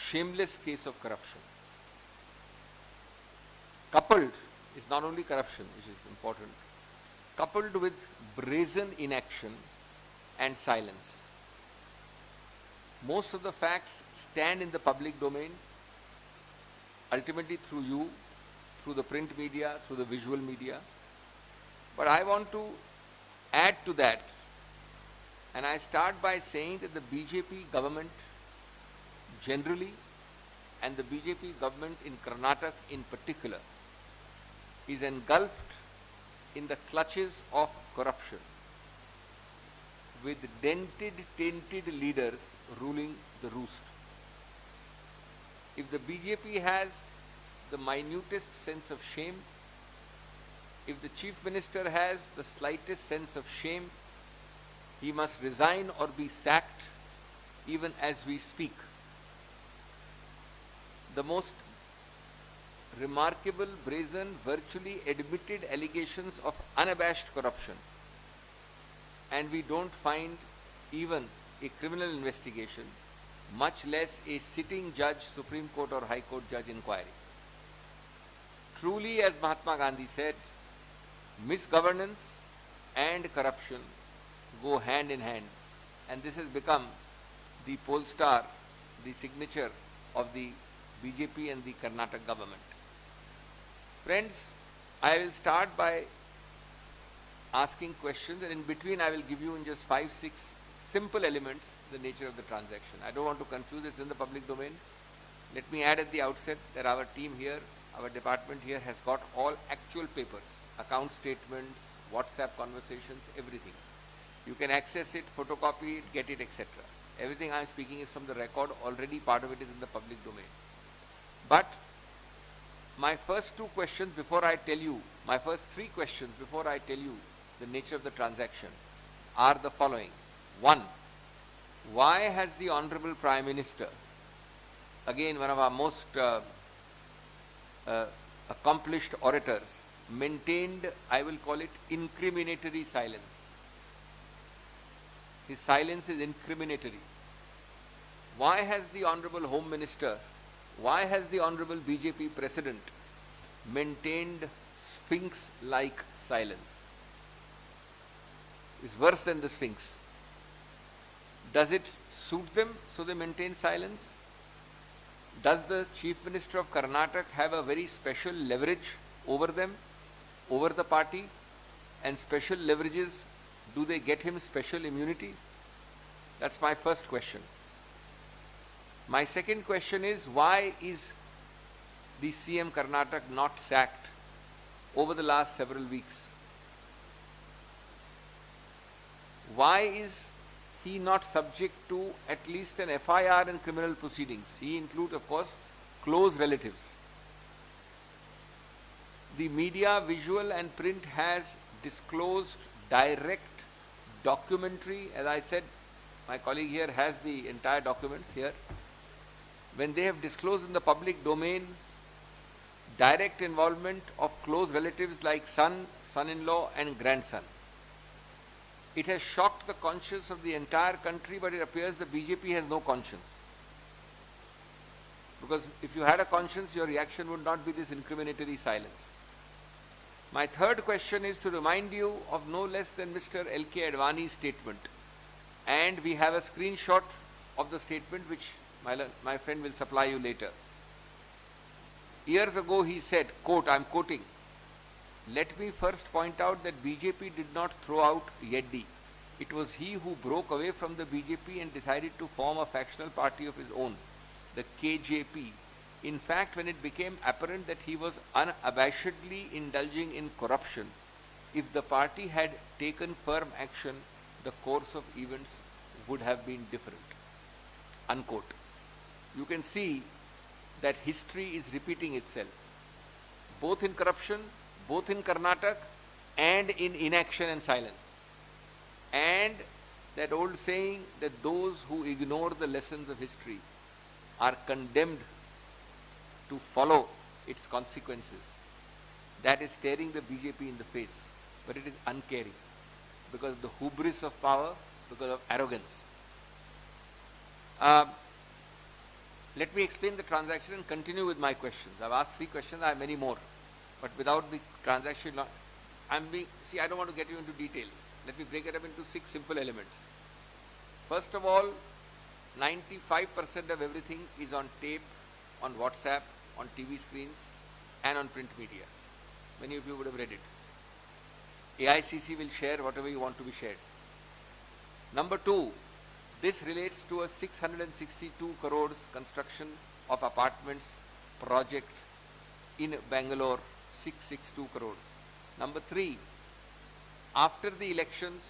shameless case of corruption. Coupled is not only corruption, which is important, coupled with brazen inaction and silence. Most of the facts stand in the public domain, ultimately through you, through the print media, through the visual media. But I want to add to that, and I start by saying that the BJP government generally and the BJP government in Karnataka in particular is engulfed in the clutches of corruption, with dented, tainted leaders ruling the roost. If the BJP has the minutest sense of shame, if the Chief Minister has the slightest sense of shame, he must resign or be sacked even as we speak. The most remarkable, brazen, virtually admitted allegations of unabashed corruption, and we don't find even a criminal investigation, much less a sitting judge, Supreme Court or High Court judge inquiry. Truly, as Mahatma Gandhi said, misgovernance and corruption go hand in hand, and this has become the pole star, the signature of the BJP and the Karnataka government. Friends, I will start by asking questions, and in between I will give you in just 5-6 simple elements the nature of the transaction. I don't want to confuse, it's in the public domain. Let me add at the outset that our team here, our department here has got all actual papers, account statements, WhatsApp conversations, everything. You can access it, photocopy it, get it, etc. Everything I am speaking is from the record, already part of it is in the public domain. But my first 2 questions before I tell you, my first 3 questions before I tell you the nature of the transaction are the following. 1, why has the Honorable Prime Minister, again one of our most accomplished orators, maintained, I will call it, incriminatory silence? His silence is incriminatory. Why has the Honorable Home Minister, why has the Honorable BJP President maintained Sphinx-like silence? It's worse than the Sphinx. Does it suit them so they maintain silence? Does the Chief Minister of Karnataka have a very special leverage over them, over the party? And special leverages, do they get him special immunity? That's my first question. My second question is, why is the CM Karnataka not sacked over the last several weeks? Why is he not subject to at least an FIR and criminal proceedings? He includes, of course, close relatives. The media, visual and print has disclosed direct documentary. As I said, my colleague here has the entire documents here. When they have disclosed in the public domain direct involvement of close relatives like son, son-in-law and grandson, it has shocked the conscience of the entire country, but it appears the BJP has no conscience. Because if you had a conscience, your reaction would not be this incriminatory silence. My third question is to remind you of no less than Mr. L.K. Advani's statement. And we have a screenshot of the statement which my friend will supply you later. Years ago he said, quote, I am quoting, "Let me first point out that BJP did not throw out Yeddi. It was he who broke away from the BJP and decided to form a factional party of his own, the KJP. In fact, when it became apparent that he was unabashedly indulging in corruption, if the party had taken firm action, the course of events would have been different." Unquote. You can see that history is repeating itself, both in corruption, both in Karnataka, and in inaction and silence. And that old saying that those who ignore the lessons of history are condemned to follow its consequences, that is staring the BJP in the face, but it is uncaring because of the hubris of power, because of arrogance. Let me explain the transaction and continue with my questions. I've asked 3 questions, I have many more. But without the transaction, I don't want to get you into details. Let me break it up into 6 simple elements. First of all, 95% of everything is on tape, on WhatsApp, on TV screens, and on print media. Many of you would have read it. AICC will share whatever you want to be shared. Number 2, this relates to a 662 crores construction of apartments project in Bangalore, 662 crores. Number 3, after the elections,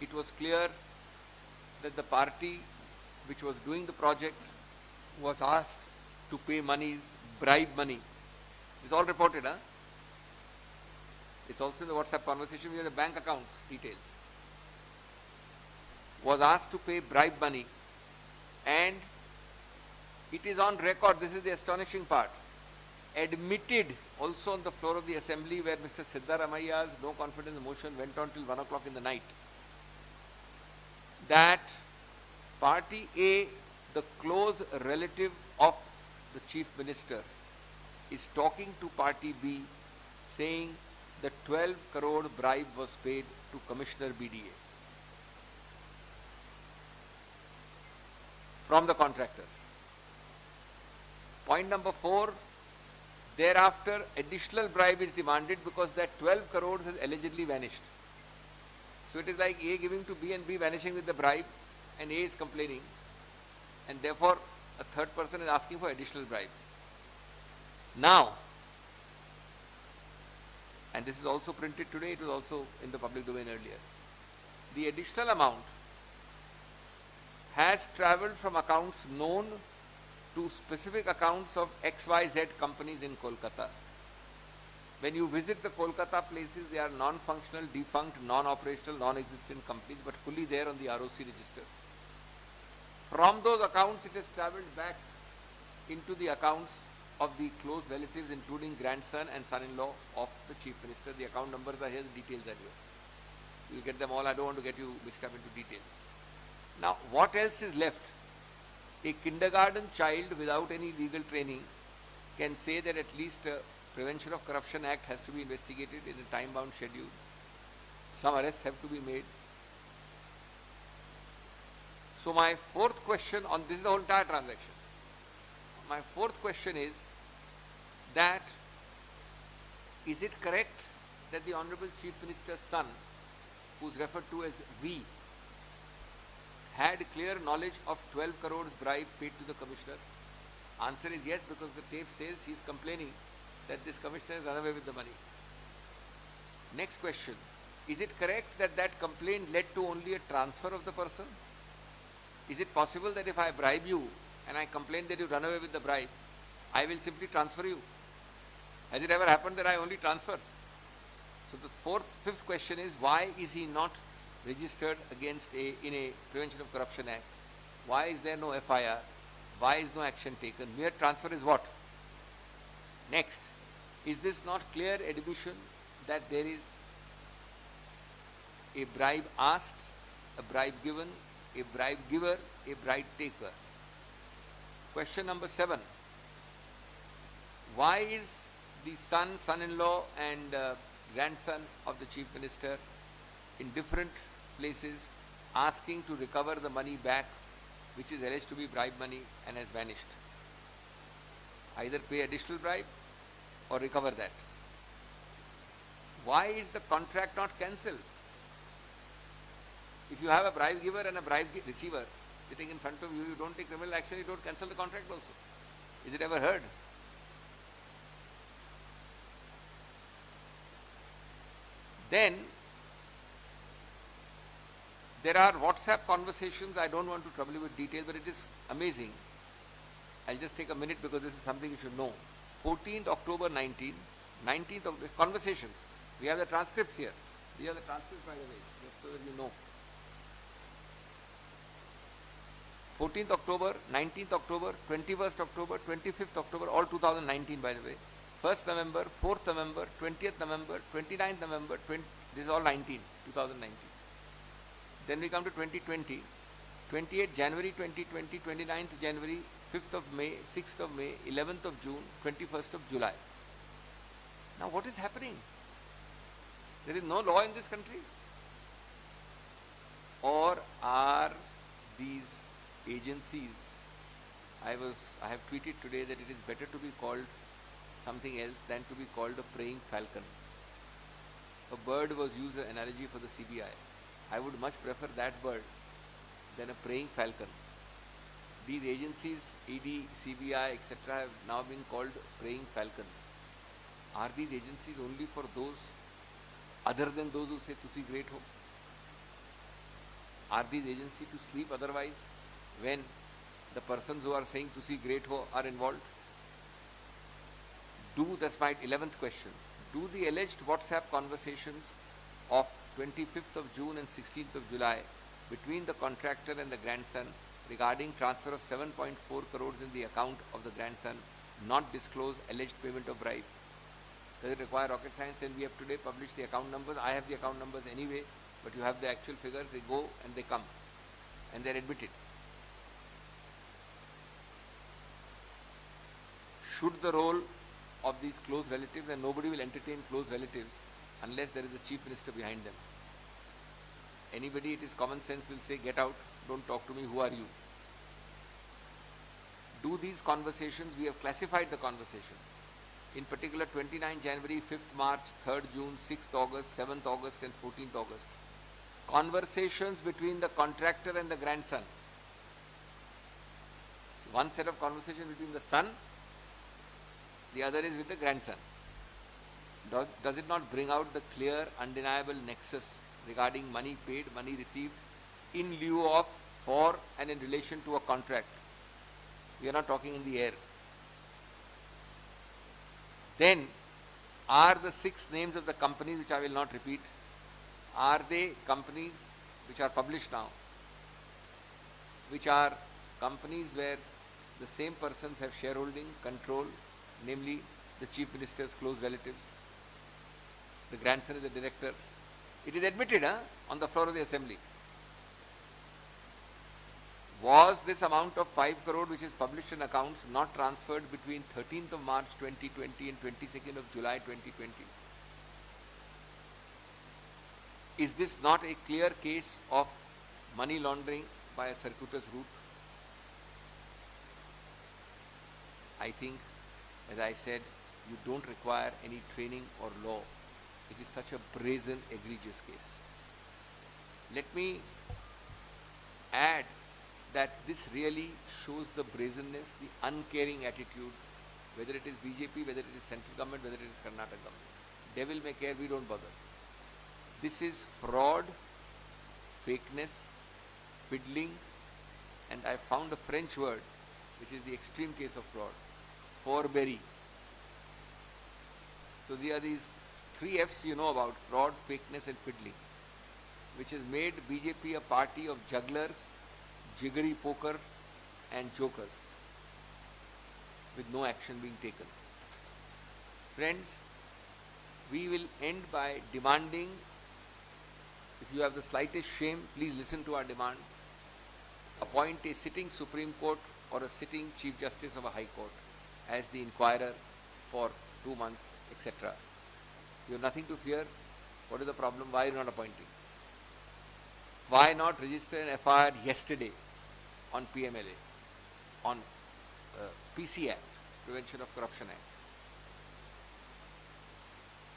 it was clear that the party which was doing the project was asked to pay monies, bribe money. It's all reported, huh? It's also in the WhatsApp conversation. We have the bank accounts details. Was asked to pay bribe money, and it is on record. This is the astonishing part. Admitted also on the floor of the assembly, where Mr. Siddaramaia's no confidence motion went on till 1 o'clock in the night, that Party A, the close relative of the Chief Minister, is talking to Party B, saying the 12 crore bribe was paid to Commissioner BDA from the contractor. Point number 4, thereafter additional bribe is demanded because that 12 crores has allegedly vanished. So it is like A giving to B and B vanishing with the bribe, and A is complaining, and therefore a third person is asking for additional bribe. Now, and this is also printed today, it was also in the public domain earlier, the additional amount has travelled from accounts known to specific accounts of XYZ companies in Kolkata. When you visit the Kolkata places, they are non-functional, defunct, non-operational, non-existent companies, but fully there on the ROC register. From those accounts, it has travelled back into the accounts of the close relatives, including grandson and son-in-law of the Chief Minister. The account numbers are here, the details are here. You'll get them all. I don't want to get you mixed up into details. Now, what else is left? A kindergarten child without any legal training can say that at least a Prevention of Corruption Act has to be investigated in a time-bound schedule. Some arrests have to be made. So my fourth question on this is the whole entire transaction. My fourth question is that is it correct that the Honorable Chief Minister's son, who is referred to as V, had clear knowledge of 12 crores bribe paid to the Commissioner? Answer is yes, because the tape says he is complaining that this Commissioner has run away with the money. Next question, is it correct that that complaint led to only a transfer of the person? Is it possible that if I bribe you and I complain that you run away with the bribe, I will simply transfer you? Has it ever happened that I only transfer? So the fifth question is, why is he not registered against in a Prevention of Corruption Act? Why is there no FIR? Why is no action taken? Mere transfer is what? Next, is this not clear admission that there is a bribe asked, a bribe given, a bribe giver, a bribe taker? Question number 7. Why is the son, son-in-law and grandson of the Chief Minister in different places asking to recover the money back, which is alleged to be bribe money and has vanished? Either pay additional bribe or recover that. Why is the contract not cancelled? If you have a bribe giver and a bribe receiver sitting in front of you, you don't take criminal action, you don't cancel the contract also. Is it ever heard? Then there are WhatsApp conversations. I don't want to trouble you with detail, but it is amazing. I'll just take a minute because this is something you should know. 14th October 19th of the conversations. We have the transcripts here. We have the transcripts, by the way, just so that you know. 14th October, 19th October, 21st October, 25th October, all 2019 by the way. 1st November, 4th November, 20th November, 29th November, this is all 2019. Then we come to 2020, 28th January 2020, 29th January, 5th of May, 6th of May, 11th of June, 21st of July. Now what is happening? There is no law in this country? Or are these agencies, I have tweeted today that it is better to be called something else than to be called a praying falcon. A bird was used as an analogy for the CBI. I would much prefer that bird than a praying falcon. These agencies, ED, CBI, etc. have now been called praying falcons. Are these agencies only for those other than those who say Tusi great ho? Are these agencies to sleep otherwise when the persons who are saying Tusi great ho are involved? That's my 11th question. Do the alleged WhatsApp conversations of 25th of June and 16th of July between the contractor and the grandson regarding transfer of 7.4 crores in the account of the grandson not disclose alleged payment of bribe? Does it require rocket science? And we have today published the account numbers. I have the account numbers anyway, but you have the actual figures. They go and they come and they are admitted. Should the role of these close relatives, and nobody will entertain close relatives unless there is a chief minister behind them. Anybody, it is common sense, will say, get out, don't talk to me, who are you? Do these conversations, we have classified the conversations. In particular, 29 January, 5th March, 3rd June, 6th August, 7th August and 14th August. Conversations between the contractor and the grandson. So one set of conversations between the son, the other is with the grandson. Does it not bring out the clear, undeniable nexus regarding money paid, money received in lieu of, for and in relation to a contract? We are not talking in the air. Then, are the 6 names of the companies, which I will not repeat, are they companies which are published now, which are companies where the same persons have shareholding, control, namely the chief minister's close relatives? The grandson is the director. It is admitted on the floor of the assembly. Was this amount of 5 crore which is published in accounts not transferred between 13th of March 2020 and 22nd of July 2020? Is this not a clear case of money laundering by a circuitous route? I think, as I said, you don't require any training or law. It is such a brazen, egregious case. Let me add that this really shows the brazenness, the uncaring attitude, whether it is BJP, whether it is central government, whether it is Karnataka government. Devil may care, we don't bother. This is fraud, fakeness, fiddling, and I found a French word which is the extreme case of fraud, forbery. So there are these 3 F's you know about: fraud, fakeness and fiddling, which has made BJP a party of jugglers, jiggery pokers and jokers with no action being taken. Friends, we will end by demanding, if you have the slightest shame, please listen to our demand, appoint a sitting Supreme Court or a sitting Chief Justice of a High Court as the inquirer for 2 months, etc. You have nothing to fear. What is the problem? Why are you not appointing? Why not register an FIR yesterday on PMLA, on PC Act, Prevention of Corruption Act?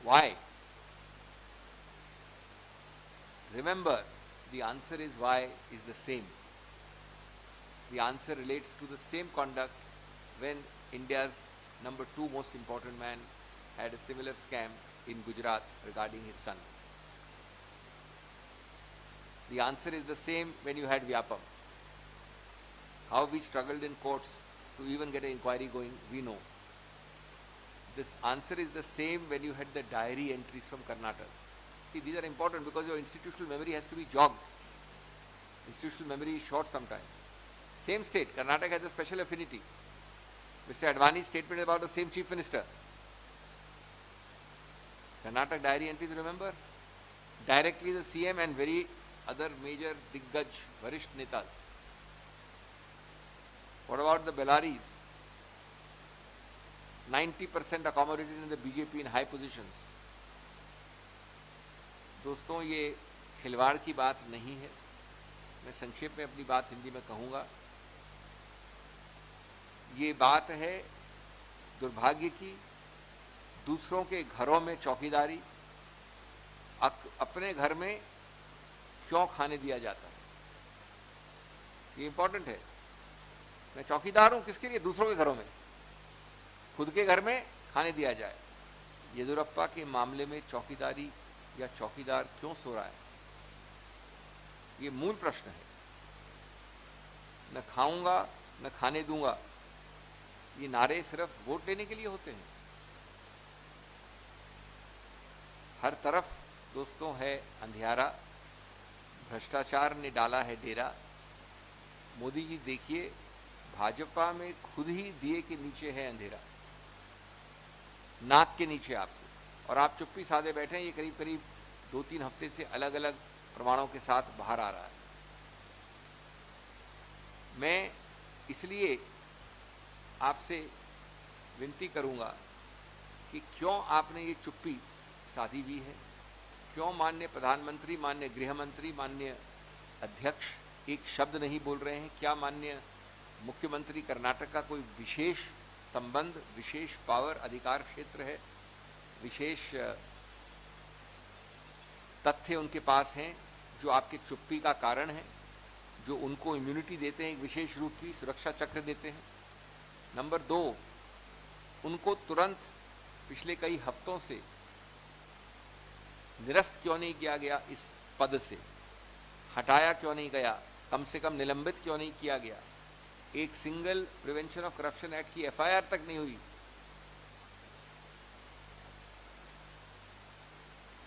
Why? Remember, the answer is why is the same. The answer relates to the same conduct when India's number 2 most important man had a similar scam in Gujarat regarding his son. The answer is the same when you had Vyapam. How we struggled in courts to even get an inquiry going, we know. This answer is the same when you had the diary entries from Karnataka. See, these are important because your institutional memory has to be jogged. Institutional memory is short sometimes. Same state, Karnataka has a special affinity. Mr. Advani's statement is about the same chief minister. Karnataka diary entries, remember? Directly the CM and very other major Diggaj, Varisht Netas. What about the Bellaris? 90% accommodated in the BJP in high positions. दोस्तों, ये खिलवाड़ की बात नहीं है। मैं संक्षेप में अपनी बात हिंदी में कहूँगा। ये बात है दुर्भाग्य की, दूसरों के घरों में चौकीदारी, अपने घर में क्यों खाने दिया जाता है, ये इंपॉर्टेंट है। मैं चौकीदार हूं किसके लिए? दूसरों के घरों में। खुद के घर में खाने दिया जाए। येदियुरप्पा के मामले में चौकीदारी या चौकीदार क्यों सो रहा है, ये मूल प्रश्न है। न खाऊंगा न खाने दूंगा, ये नारे सिर्फ वोट लेने के लिए होते हैं। हर तरफ दोस्तों है अंधियारा, भ्रष्टाचार ने डाला है डेरा। मोदी जी देखिए, भाजपा में खुद ही दिए के नीचे है अंधेरा, नाक के नीचे आपके, और आप चुप्पी साधे बैठे हैं। ये करीब करीब 2-3 हफ्ते से अलग अलग प्रमाणों के साथ बाहर आ रहा है। मैं इसलिए आपसे विनती करूंगा कि क्यों आपने ये चुप्पी साधी हुई है, क्यों माननीय प्रधानमंत्री, माननीय गृह मंत्री, माननीय अध्यक्ष एक शब्द नहीं बोल रहे हैं? क्या माननीय मुख्यमंत्री कर्नाटक का कोई विशेष संबंध, विशेष पावर, अधिकार क्षेत्र है, विशेष तथ्य उनके पास हैं जो आपके चुप्पी का कारण है, जो उनको इम्यूनिटी देते हैं, एक विशेष रूप की सुरक्षा चक्र देते हैं? नंबर 2, उनको तुरंत पिछले कई हफ्तों से निरस्त क्यों नहीं किया गया, इस पद से हटाया क्यों नहीं गया, कम से कम निलंबित क्यों नहीं किया गया? एक single prevention of corruption act की एफआईआर तक नहीं हुई।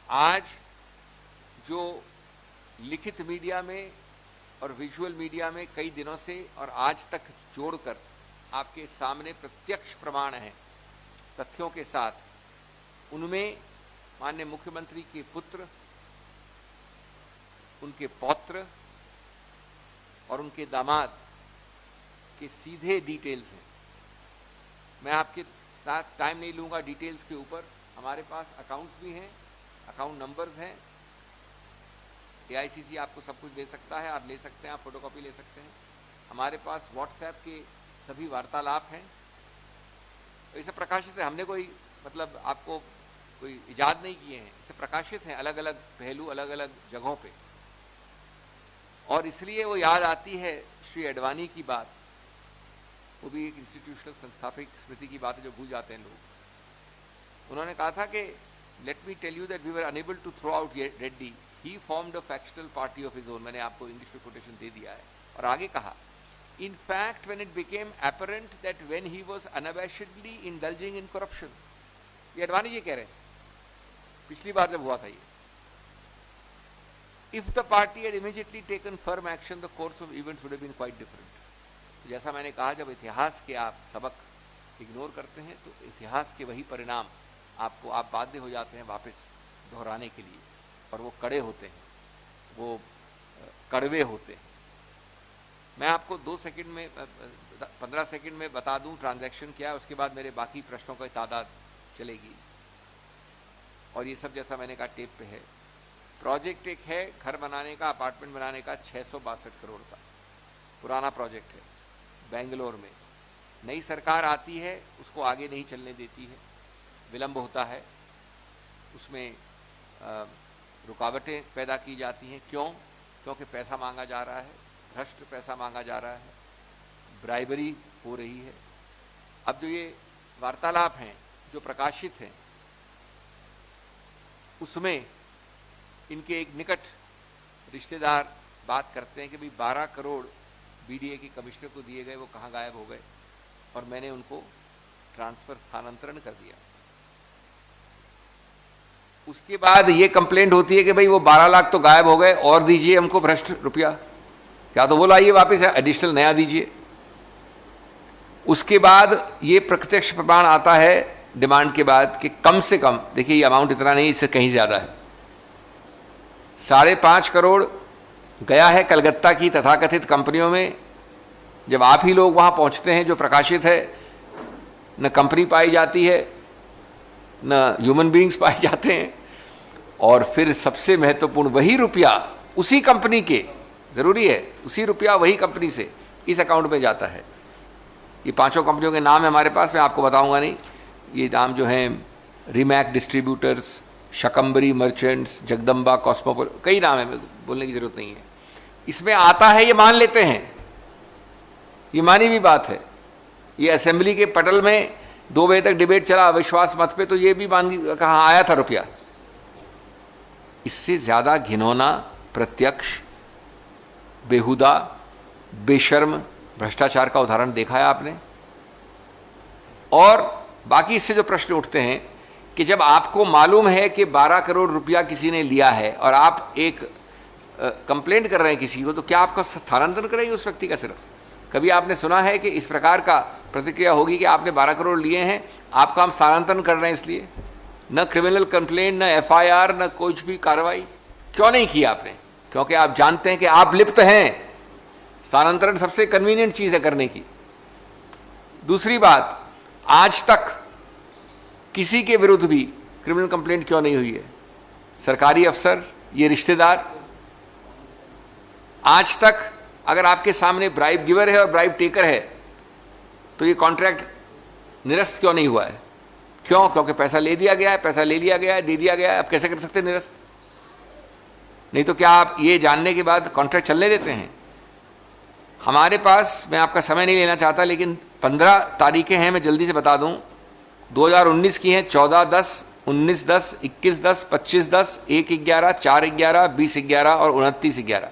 आज जो लिखित मीडिया में और विजुअल मीडिया में कई दिनों से और आज तक जोड़कर आपके सामने प्रत्यक्ष प्रमाण हैं तथ्यों के साथ, उनमें माननीय मुख्यमंत्री के पुत्र, उनके पौत्र और उनके दामाद के सीधे डिटेल्स हैं। मैं आपके साथ टाइम नहीं लूंगा डिटेल्स के ऊपर। हमारे पास अकाउंट्स भी हैं, अकाउंट नंबर्स हैं। एआईसीसी आपको सब कुछ दे सकता है, आप ले सकते हैं, आप फोटोकॉपी ले सकते हैं। हमारे पास व्हाट्सएप के सभी वार्तालाप हैं, तो इसे प्रकाशित है। हमने कोई मतलब आपको कोई इजाद नहीं किए हैं, इसे प्रकाशित हैं अलग अलग पहलू, अलग अलग जगहों पे। और इसलिए वो याद आती है श्री अडवाणी की बात, वो भी एक इंस्टीट्यूशनल संस्थापिक स्मृति की बात है जो भूल जाते हैं लोग। उन्होंने कहा था कि let me tell you that we were unable to throw out Reddy, he formed a factional party of his own. मैंने आपको इंग्लिश में कोटेशन दे दिया है। और आगे कहा, in fact when it became apparent that when he was unabashedly indulging in corruption, ये अडवाणी जी कह रहे हैं, पिछली बार जब हुआ था ये, if the party had immediately taken firm action, the course of events would have been quite different. जैसा मैंने कहा, जब इतिहास के आप सबक इग्नोर करते हैं तो इतिहास के वही परिणाम आपको, आप बाध्य हो जाते हैं वापस दोहराने के लिए, और वो कड़े होते हैं, वो कड़वे होते हैं। मैं आपको 2 सेकंड में 15 सेकंड में बता दूं ट्रांजैक्शन क्या है, उसके बाद मेरे बाकी प्रश्नों की तादाद चलेगी। और ये सब जैसा मैंने कहा टेप पे है। प्रोजेक्ट एक है घर बनाने का, अपार्टमेंट बनाने का, 662 करोड़ का पुराना प्रोजेक्ट है बेंगलोर में। नई सरकार आती है, उसको आगे नहीं चलने देती है, विलंब होता है, उसमें रुकावटें पैदा की जाती हैं। क्यों? क्योंकि पैसा मांगा जा रहा है, भ्रष्ट पैसा मांगा जा रहा है, ब्राइबरी हो रही है। अब जो ये वार्तालाप हैं जो प्रकाशित हैं, उसमें इनके एक निकट रिश्तेदार बात करते हैं कि भाई 12 करोड़ बीडीए के कमिश्नर को दिए गए, वो कहाँ गायब हो गए, और मैंने उनको ट्रांसफर स्थानांतरण कर दिया। उसके बाद ये कंप्लेंट होती है कि भाई वो 12 लाख तो गायब हो गए, और दीजिए हमको भ्रष्ट रुपया, क्या तो वो लाइए वापस, एडिशनल नया दीजिए। उसके बाद ये प्रत्यक्ष प्रमाण आता है डिमांड के बाद कि कम से कम, देखिए ये अमाउंट इतना नहीं, इससे कहीं ज्यादा है, 5.5 करोड़ गया है कलकत्ता की तथाकथित कंपनियों में जब आप ही लोग वहाँ पहुँचते हैं, जो प्रकाशित है, न कंपनी पाई जाती है, न ह्यूमन बीइंग्स पाए जाते हैं, और फिर सबसे महत्वपूर्ण वही रुपया उसी कंपनी के, ज़रूरी है उसी रुपया वही कंपनी से इस अकाउंट में जाता है। ये 5 कंपनियों के नाम है हमारे पास, मैं आपको बताऊंगा नहीं, ये नाम जो हैं रिमैक डिस्ट्रीब्यूटर्स, शकंबरी मर्चेंट्स, जगदम्बा कॉस्मोपोल, कई नाम है, बोलने की ज़रूरत नहीं है। इसमें आता है, ये मान लेते हैं, ये मानी भी बात है। ये असेंबली के पटल में 2 बजे तक डिबेट चला अविश्वास मत पे, तो ये भी मान कहाँ आया था रुपया। इससे ज़्यादा घिनौना, प्रत्यक्ष, बेहुदा, बेशर्म भ्रष्टाचार का उदाहरण देखा है आपने। और बाकी इससे जो प्रश्न उठते हैं कि जब आपको मालूम है कि 12 करोड़ रुपया किसी ने लिया है और आप एक कंप्लेंट कर रहे हैं किसी को, तो क्या आपका स्थानांतरण करेंगे उस व्यक्ति का? सिर्फ कभी आपने सुना है कि इस प्रकार का प्रतिक्रिया होगी कि आपने 12 करोड़ लिए हैं, आपका हम स्थानांतरण कर रहे हैं इसलिए? न क्रिमिनल कंप्लेंट, न FIR, न कुछ भी कार्रवाई। क्यों नहीं किया आपने? क्योंकि आप जानते हैं कि आप लिप्त हैं। स्थानांतरण सबसे कन्वीनियंट चीज़ है करने की। दूसरी बात, आज तक किसी के विरुद्ध भी क्रिमिनल कंप्लेंट क्यों नहीं हुई है? सरकारी अफसर, ये रिश्तेदार, आज तक अगर आपके सामने ब्राइब गिवर है और ब्राइब टेकर है, तो ये कॉन्ट्रैक्ट निरस्त क्यों नहीं हुआ है? क्यों? क्योंकि पैसा ले दिया गया है, पैसा ले लिया गया है, दे दिया गया है। अब कैसे कर सकते हैं निरस्त? नहीं तो क्या आप ये जानने के बाद कॉन्ट्रैक्ट चलने देते हैं? हमारे पास, मैं आपका समय नहीं लेना चाहता, लेकिन 15 तारीखें हैं, मैं जल्दी से बता दूं। 2019 की हैं 14/10, 19/10, 21/10, 25/10, 1/11, 4/11, 20/11 और 29/11।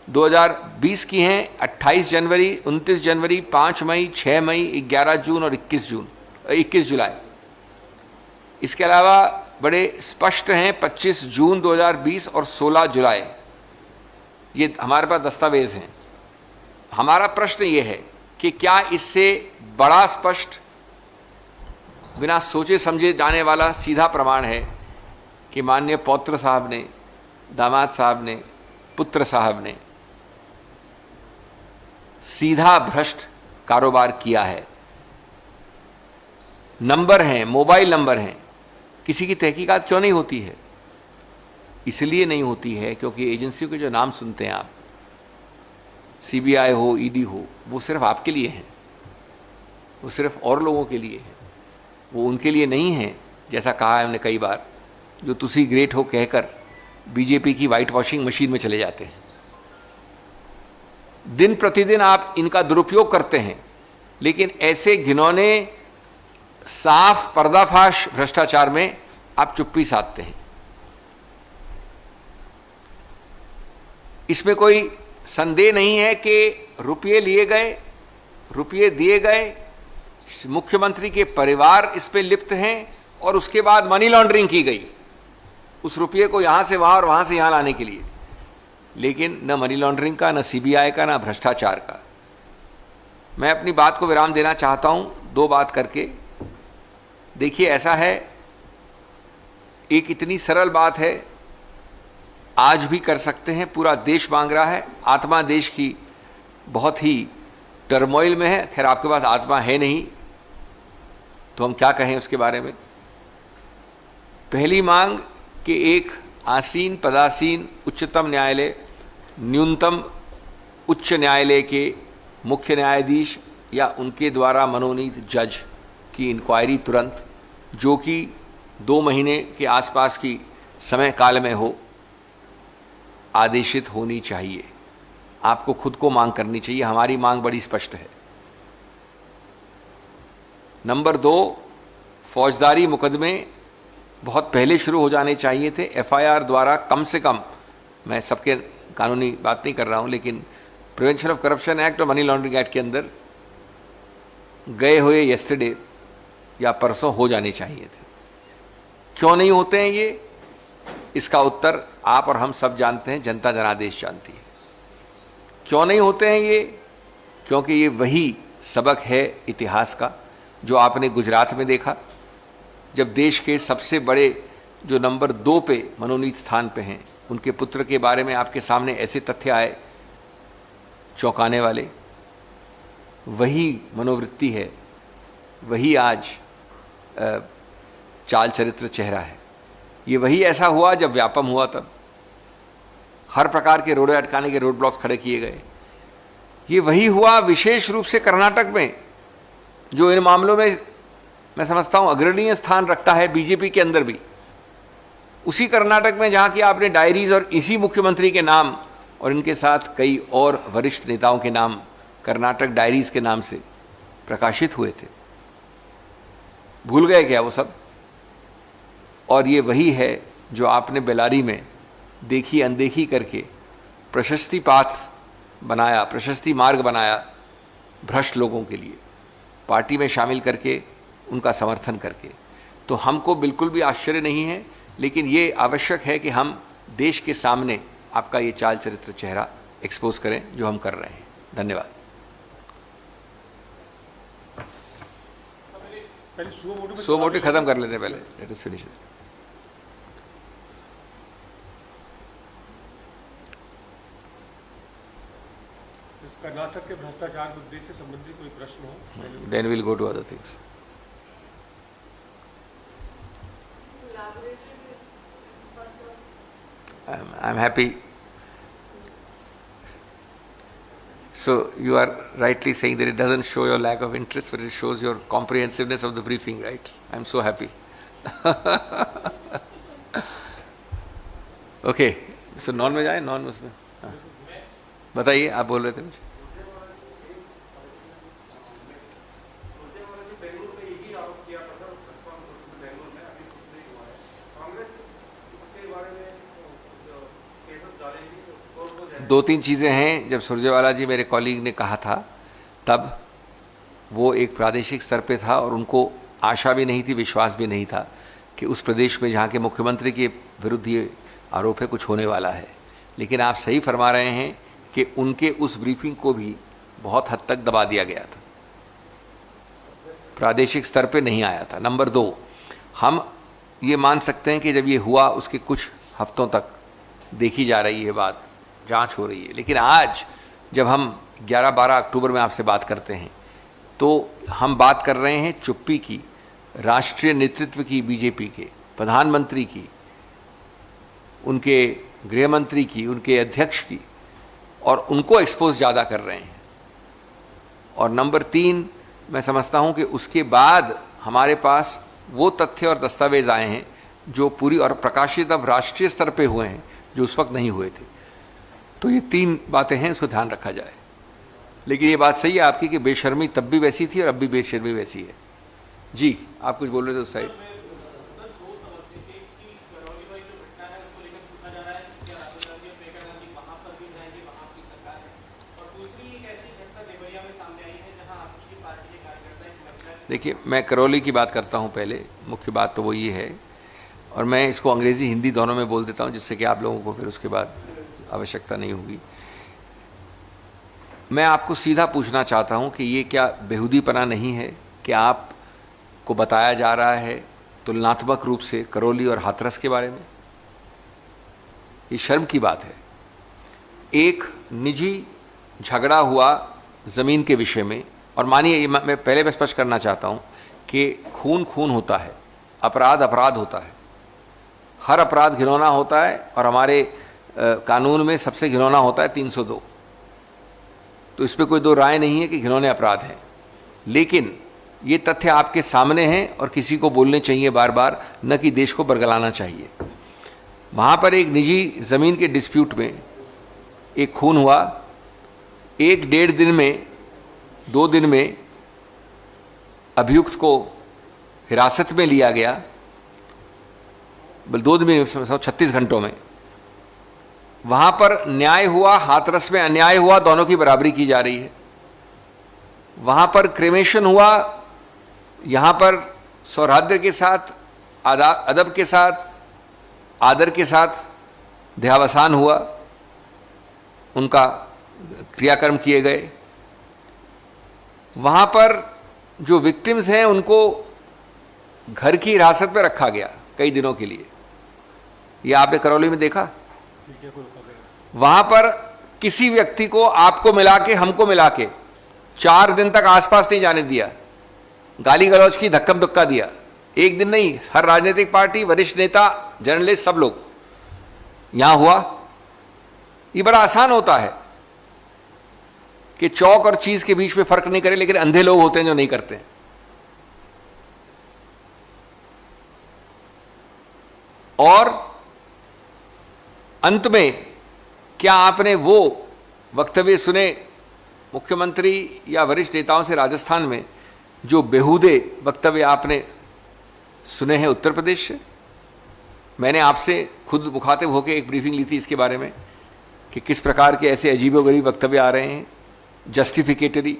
2020 की हैं 28 जनवरी, 29 जनवरी, 5 मई, 6 मई, 11 जून और 21 जुलाई। इसके अलावा बड़े स्पष्ट हैं 25 जून 2020 और 16 जुलाई। ये हमारे पास दस्तावेज हैं। हमारा प्रश्न ये है कि क्या इससे बड़ा स्पष्ट, बिना सोचे समझे जाने वाला सीधा प्रमाण है कि माननीय पौत्र साहब ने, दामाद साहब ने, पुत्र साहब ने सीधा भ्रष्ट कारोबार किया है? नंबर हैं, मोबाइल नंबर हैं, किसी की तहकीकात क्यों नहीं होती है? इसलिए नहीं होती है क्योंकि एजेंसियों के जो नाम सुनते हैं आप, CBI हो, ED हो, वो सिर्फ आपके लिए हैं, वो सिर्फ और लोगों के लिए है, वो उनके लिए नहीं है। जैसा कहा है हमने कई बार, जो तुसी ग्रेट हो कहकर बीजेपी की वाइट वॉशिंग मशीन में चले जाते हैं। दिन प्रतिदिन आप इनका दुरुपयोग करते हैं, लेकिन ऐसे घिनौने साफ पर्दाफाश भ्रष्टाचार में आप चुप्पी साधते हैं। इसमें कोई संदेह नहीं है कि रुपये लिए गए, रुपये दिए गए, मुख्यमंत्री के परिवार इस पे लिप्त हैं, और उसके बाद मनी लॉन्ड्रिंग की गई उस रुपये को यहां से वहां और वहां से यहां लाने के लिए। लेकिन न मनी लॉन्ड्रिंग का, न CBI का, न भ्रष्टाचार का। मैं अपनी बात को विराम देना चाहता हूं 2 बात करके। देखिए, ऐसा है, एक इतनी सरल बात है, आज भी कर सकते हैं, पूरा देश मांग रहा है, आत्मा देश की बहुत ही टर्मोइल में है। खैर, आपके पास आत्मा है नहीं तो हम क्या कहें उसके बारे में। पहली मांग कि एक आसीन पदासीन उच्चतम न्यायालय, न्यूनतम उच्च न्यायालय के मुख्य न्यायाधीश या उनके द्वारा मनोनीत जज की इंक्वायरी तुरंत, जो कि 2 महीने के आसपास की समय काल में हो, आदेशित होनी चाहिए। आपको खुद को मांग करनी चाहिए। हमारी मांग बड़ी स्पष्ट है। नंबर 2, फौजदारी मुकदमे बहुत पहले शुरू हो जाने चाहिए थे। FIR द्वारा कम से कम, मैं सबके कानूनी बात नहीं कर रहा हूं, लेकिन प्रिवेंशन ऑफ करप्शन एक्ट और मनी लॉन्ड्रिंग एक्ट के अंदर गए हुए यस्टरडे या परसों हो जाने चाहिए थे। क्यों नहीं होते हैं ये? इसका उत्तर आप और हम सब जानते हैं, जनता जनादेश जानती है। क्यों नहीं होते हैं ये? क्योंकि ये वही सबक है इतिहास का जो आपने गुजरात में देखा, जब देश के सबसे बड़े जो नंबर 2 पे मनोनीत स्थान पे हैं, उनके पुत्र के बारे में आपके सामने ऐसे तथ्य आए चौंकाने वाले, वही मनोवृत्ति है, वही आज चाल चरित्र चेहरा है। ये वही ऐसा हुआ जब व्यापम हुआ, तब हर प्रकार के रोड़े अटकाने के रोड ब्लॉक्स खड़े किए गए। ये वही हुआ विशेष रूप से कर्नाटक में, जो इन मामलों में मैं समझता हूं अग्रणीय स्थान रखता है बीजेपी के अंदर भी। उसी कर्नाटक में जहां की आपने डायरीज और इसी मुख्यमंत्री के नाम और इनके साथ कई और वरिष्ठ नेताओं के नाम कर्नाटक डायरीज के नाम से प्रकाशित हुए थे। भूल गए क्या वो सब? और ये वही है जो आपने बेलारी में देखी अनदेखी करके प्रशस्ति पाथ बनाया, प्रशस्ति मार्ग बनाया भ्रष्ट लोगों के लिए, पार्टी में शामिल करके उनका समर्थन करके। तो हमको बिल्कुल भी आश्चर्य नहीं है, लेकिन ये आवश्यक है कि हम देश के सामने आपका ये चाल चरित्र चेहरा एक्सपोज करें, जो हम कर रहे हैं। धन्यवाद। सो मोटी खत्म कर लेते हैं पहले, लेट अस फिनिश। कर्नाटक के भ्रष्टाचार मुद्दे से संबंधित कोई प्रश्न हो, then will go to other things. I'm happy. So you are rightly saying that it doesn't show your lack of interest, but it shows your comprehensiveness of the briefing, right? I'm so happy. Okay, so non में जाए, non उसमें बताइए, आप बोल रहे थे मुझे। दो तीन चीज़ें हैं। जब सुरजेवाला जी मेरे कॉलीग ने कहा था, तब वो एक प्रादेशिक स्तर पे था और उनको आशा भी नहीं थी, विश्वास भी नहीं था कि उस प्रदेश में जहाँ के मुख्यमंत्री के विरुद्ध ये आरोप है कुछ होने वाला है। लेकिन आप सही फरमा रहे हैं कि उनके उस ब्रीफिंग को भी बहुत हद तक दबा दिया गया था, प्रादेशिक स्तर पे नहीं आया था। नंबर 2, हम ये मान सकते हैं कि जब ये हुआ उसके कुछ हफ्तों तक देखी जा रही है बात, जांच हो रही है। लेकिन आज जब हम 11-12 अक्टूबर में आपसे बात करते हैं, तो हम बात कर रहे हैं चुप्पी की, राष्ट्रीय नेतृत्व की, बीजेपी के प्रधानमंत्री की, उनके गृह मंत्री की, उनके अध्यक्ष की, और उनको एक्सपोज ज़्यादा कर रहे हैं। और नंबर 3, मैं समझता हूं कि उसके बाद हमारे पास वो तथ्य और दस्तावेज आए हैं जो पूरी और प्रकाशित अब राष्ट्रीय स्तर पे हुए हैं, जो उस वक्त नहीं हुए थे। तो ये 3 बातें हैं, इसको ध्यान रखा जाए। लेकिन ये बात सही है आपकी कि बेशर्मी तब भी वैसी थी और अब भी बेशर्मी वैसी है। जी, आप कुछ बोल रहे थे उस साइड। देखिए, मैं करौली की बात करता हूँ पहले, मुख्य बात तो वो ये है, और मैं इसको अंग्रेज़ी हिंदी दोनों में बोल देता हूँ, जिससे कि आप लोगों को फिर उसके बाद आवश्यकता नहीं होगी। मैं आपको सीधा पूछना चाहता हूँ कि ये क्या बेहुदीपना नहीं है कि आपको बताया जा रहा है तुलनात्मक रूप से करौली और हाथरस के बारे में? ये शर्म की बात है। एक निजी झगड़ा हुआ ज़मीन के विषय में, और मानिए, मैं पहले स्पष्ट करना चाहता हूँ कि खून खून होता है, अपराध अपराध होता है, हर अपराध घिनौना होता है, और हमारे कानून में सबसे घिनौना होता है 302। तो इस पर कोई दो राय नहीं है कि घिनौने अपराध हैं। लेकिन ये तथ्य आपके सामने हैं और किसी को बोलने चाहिए बार बार, न कि देश को बरगलाना चाहिए। वहाँ पर एक निजी ज़मीन के डिस्प्यूट में एक खून हुआ। 1-1.5 दिन में, 2 दिन में अभियुक्त को हिरासत में लिया गया, 2 दिन में 36 घंटों में। वहाँ पर न्याय हुआ, हाथरस में अन्याय हुआ, दोनों की बराबरी की जा रही है। वहाँ पर क्रेमेशन हुआ, यहाँ पर सौहार्द के साथ, अदब के साथ, आदर के साथ देहावसान हुआ, उनका क्रियाकर्म किए गए। वहाँ पर जो विक्टिम्स हैं उनको घर की हिरासत में रखा गया कई दिनों के लिए। ये आपने करौली में देखा। वहाँ पर किसी व्यक्ति को, आपको मिला के, हमको मिला के 4 दिन तक आसपास नहीं जाने दिया, गाली गलौज की, धक्कम धुक्का दिया। एक दिन नहीं, हर राजनीतिक पार्टी, वरिष्ठ नेता, जर्नलिस्ट, सब लोग यहां हुआ। ये बड़ा आसान होता है कि चौक और चीज के बीच में फर्क नहीं करे, लेकिन अंधे लोग होते हैं जो नहीं करते। और अंत में क्या आपने वो वक्तव्य सुने मुख्यमंत्री या वरिष्ठ नेताओं से राजस्थान में, जो बेहूदे वक्तव्य आपने सुने हैं उत्तर प्रदेश से? मैंने आपसे खुद मुखातिब होकर एक ब्रीफिंग ली थी इसके बारे में कि किस प्रकार के ऐसे अजीबोगरीब वक्तव्य आ रहे हैं, जस्टिफिकेटरी।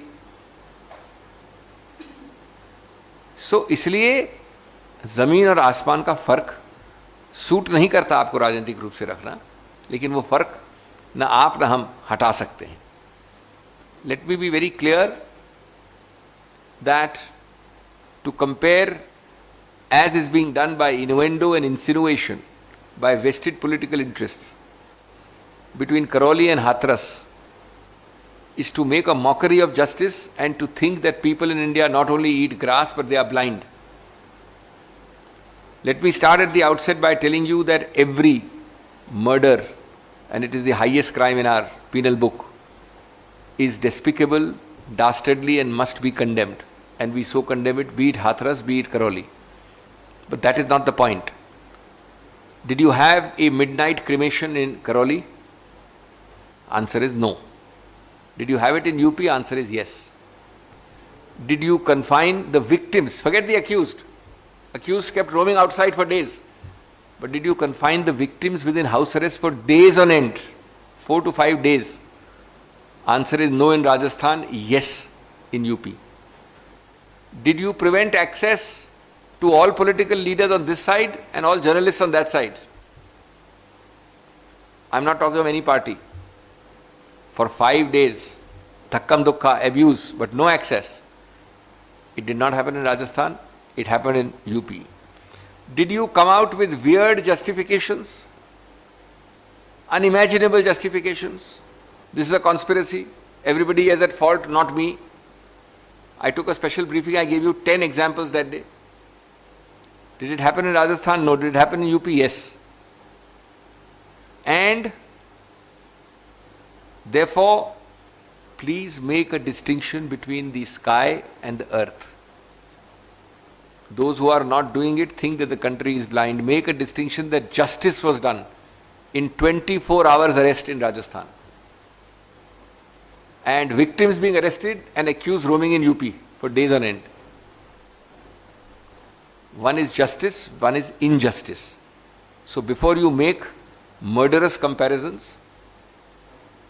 सो इसलिए जमीन और आसमान का फर्क सूट नहीं करता आपको राजनीतिक रूप से रखना, लेकिन वो फर्क न आप न हम हटा सकते हैं। Let me be very clear that to compare as is being done by innuendo and insinuation by vested political interests between Karoli and Hathras is to make a mockery of justice and to think that people in India not only eat grass but they are blind. Let me start at the outset by telling you that every murder, and it is the highest crime in our penal book, is despicable, dastardly and must be condemned, and we so condemn it, be it Hathras, be it Karoli. But that is not the point. Did you have a midnight cremation in Karoli? Answer is no. Did you have it in UP? Answer is yes. Did you confine the victims? Forget the accused. Accused kept roaming outside for days. But did you confine the victims within house arrest for days on end? 4 to 5 days. Answer is no in Rajasthan, yes in UP. Did you prevent access to all political leaders on this side and all journalists on that side? I'm not talking of any party. For 5 days, dhakkam dukka, abuse, but no access. It did not happen in Rajasthan, it happened in UP. Did you come out with weird justifications? Unimaginable justifications? This is a conspiracy. Everybody is at fault, not me. I took a special briefing, I gave you 10 examples that day. Did it happen in Rajasthan? No. Did it happen in UP? Yes. And therefore, please make a distinction between the sky and the earth. Those who are not doing it think that the country is blind. Make a distinction that justice was done in 24 hours arrest in Rajasthan. And victims being arrested and accused roaming in UP for days on end. One is justice, one is injustice. So before you make murderous comparisons,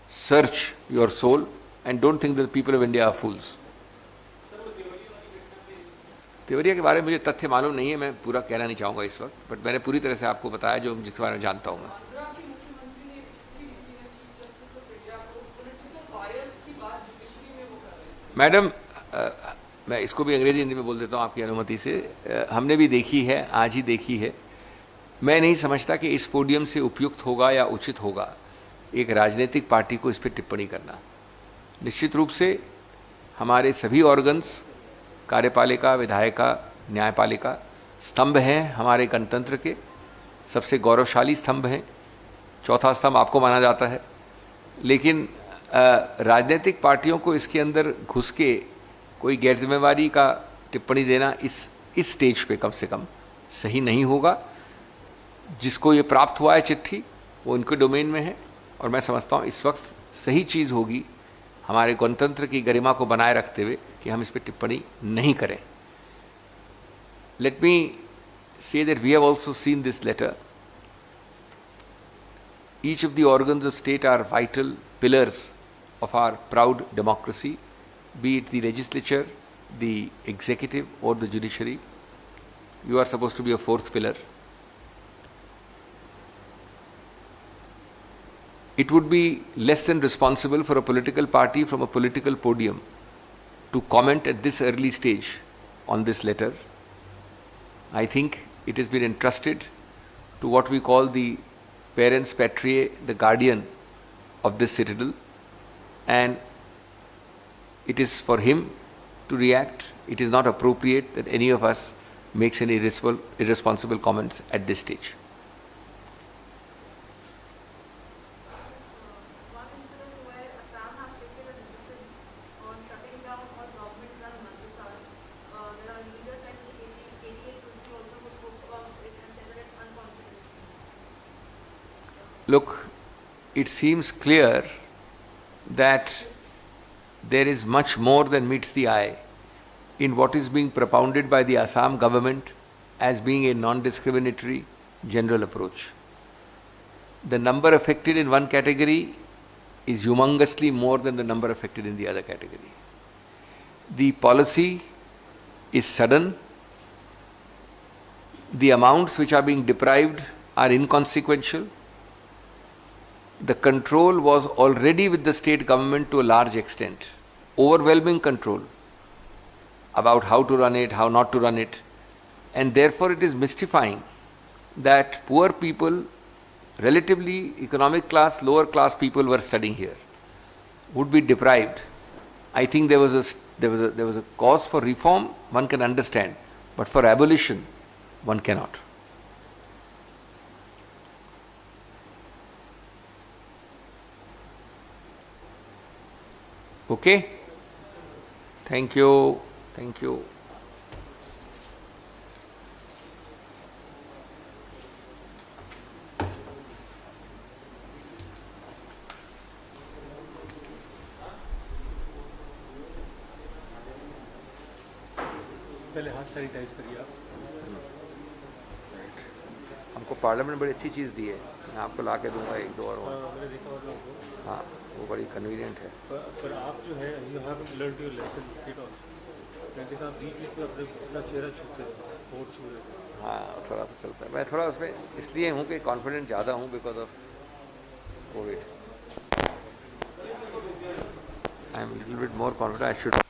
search your soul and don't think that the people of India are fools. तिवरिया के बारे में मुझे तथ्य मालूम नहीं है, मैं पूरा कहना नहीं चाहूँगा इस वक्त, बट मैंने पूरी तरह से आपको बताया जो जिसके बारे में जानता हूँ मैं। मैडम, मैं इसको भी अंग्रेजी हिंदी में बोल देता हूँ आपकी अनुमति से। हमने भी देखी है, आज ही देखी है। मैं नहीं समझता कि इस पोडियम से उपयुक्त होगा या उचित होगा एक राजनीतिक पार्टी को इस पर टिप्पणी करना। निश्चित रूप से हमारे सभी ऑर्गन्स, कार्यपालिका, विधायिका, न्यायपालिका स्तंभ हैं हमारे गणतंत्र के, सबसे गौरवशाली स्तंभ हैं। चौथा स्तंभ आपको माना जाता है, लेकिन राजनीतिक पार्टियों को इसके अंदर घुस के कोई गैर जिम्मेवारी का टिप्पणी देना इस स्टेज पे कम से कम सही नहीं होगा। जिसको ये प्राप्त हुआ है चिट्ठी, वो उनके डोमेन में है, और मैं समझता हूँ इस वक्त सही चीज़ होगी हमारे गणतंत्र की गरिमा को बनाए रखते हुए कि हम इस पर टिप्पणी नहीं करें। Let me say that we have also seen this letter. Each of the organs of state are vital pillars of our proud democracy, be it the legislature, the executive or the judiciary. You are supposed to be a fourth pillar. It would be less than responsible for a political party from a political podium to comment at this early stage on this letter. I think it has been entrusted to what we call the parents patriae, the guardian of this citadel, and it is for him to react. It is not appropriate that any of us makes any irresponsible comments at this stage. One incident where Assam has taken a decision on shutting down all government-run madrasas. There are leaders like the KDA Tulsi also who spoke about it and said that it's unconstitutional. Look, it seems clear that there is much more than meets the eye in what is being propounded by the Assam government as being a non-discriminatory general approach. The number affected in one category is humongously more than the number affected in the other category. The policy is sudden. The amounts which are being deprived are inconsequential. The control was already with the state government to a large extent, overwhelming control about how to run it, how not to run it, and therefore it is mystifying that poor people, relatively economic class, lower class people were studying here, would be deprived. I think there was a cause for reform, one can understand, but for abolition, one cannot. Okay? Thank you. Thank you. पहले हाथ sanitise करिए आप। हमको parliament बड़ी अच्छी चीज़ दी है, मैं आपको ला के दूंगा एक दो और। मैंने देखा और लोगों को। हाँ, वो बड़ी कन्वीनियंट है। पर आप जो है you have learn your lesson it also. मैं देखा आप बीच बीच में अपना चेहरा छूते हैं, होठ छू रहे हैं। हाँ, थोड़ा सा चलता है। मैं थोड़ा उसमें इसलिए हूँ कि कॉन्फिडेंट ज़्यादा हूँ because of Covid. I am little bit more confident, I should